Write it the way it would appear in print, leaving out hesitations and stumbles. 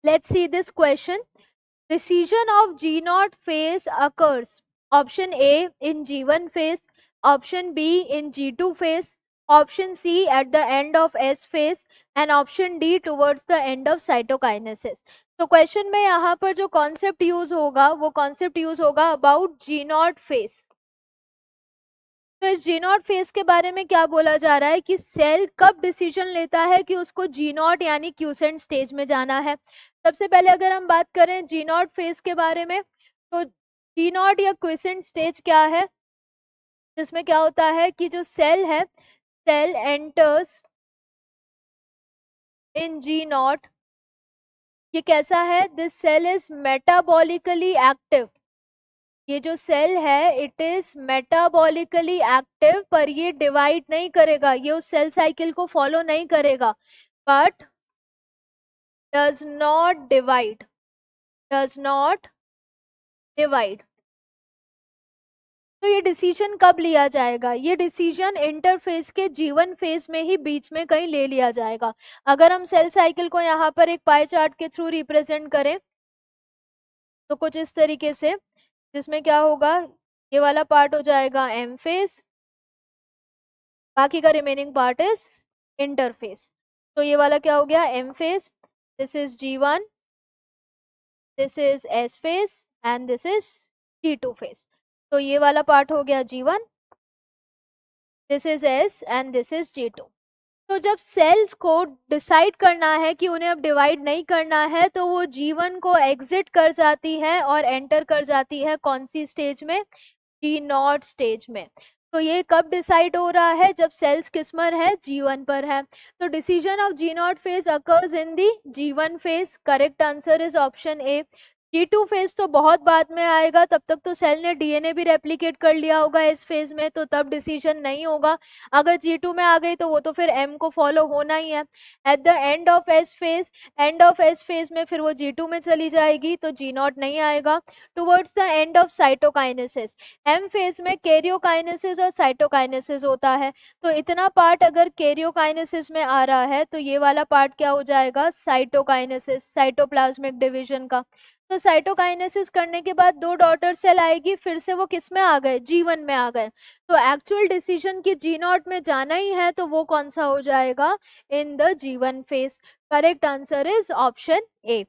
Let's see this question. Decision of G naught phase occurs. Option A in G1 phase, option B in G2 phase, option C at the end of S phase and option D towards the end of cytokinesis. तो question में यहाँ पर जो concept use होगा वो concept use होगा about ji naught phase. तो इस जी नॉट फेज के बारे में क्या बोला जा रहा है कि सेल कब डिसीजन लेता है कि उसको जी नॉट यानी क्यूसेंट स्टेज में जाना है. सबसे पहले अगर हम बात करें जी नॉट फेज के बारे में, तो जी नॉट या क्यूसेंट स्टेज क्या है, जिसमें क्या होता है कि जो सेल है, cell enters in G naught. ये कैसा है? This cell is metabolically active. ये जो सेल है इट इज मेटाबॉलिकली एक्टिव, पर ये डिवाइड नहीं करेगा, ये उस सेल साइकिल को फॉलो नहीं करेगा, but does not divide. Does not divide. तो ये डिसीजन कब लिया जाएगा? ये डिसीजन इंटरफेस के जीवन फेज में ही बीच में कहीं ले लिया जाएगा. अगर हम सेल साइकिल को यहाँ पर एक पाई चार्ट के थ्रू रिप्रेजेंट करें तो कुछ इस तरीके से, जिसमें क्या होगा, ये वाला पार्ट हो जाएगा एम फेज, बाकी का रिमेनिंग पार्ट इज इंटरफेस. तो ये वाला क्या हो गया? M phase. This is G1, this is S phase and this is G2 phase. तो ये वाला पार्ट हो गया G1, this is S and this is G2. तो जब सेल्स को डिसाइड करना है कि उन्हें अब डिवाइड नहीं करना है तो वो G1 को एग्जिट कर जाती है और एंटर कर जाती है कौन सी स्टेज में? जी नॉट स्टेज में. तो ये कब डिसाइड हो रहा है? जब सेल्स किस पर है? G1 पर है. तो decision of G naught phase occurs in the G1 phase. Correct answer is option A. G2 phase तो बहुत बाद में आएगा, तब तक तो सेल ने डीएनए भी रेप्लिकेट कर लिया होगा इस फेज में, तो तब डिसीजन नहीं होगा. अगर G2 में आ गई तो वो तो फिर M को फॉलो होना ही है. At the end of S phase, end of S phase में फिर वो G2 में चली जाएगी तो जी नॉट नहीं आएगा. Towards the end of cytokinesis, M phase में कैरियोकाइनेसिस और साइटोकाइनेसिस होता है. तो इतना पार्ट अगर कैरियोकाइनेसिस में आ रहा है तो ये वाला पार्ट क्या हो जाएगा? साइटोकाइनेसिस, साइटोप्लाज्मिक डिवीजन का. तो साइटोकाइनेसिस करने के बाद दो डॉटर सेल आएगी, फिर से वो किस में आ गए? G1 में आ गए. तो एक्चुअल डिसीजन की जी नॉट में जाना ही है तो वो कौन सा हो जाएगा? In the G1 phase. Correct answer is option A.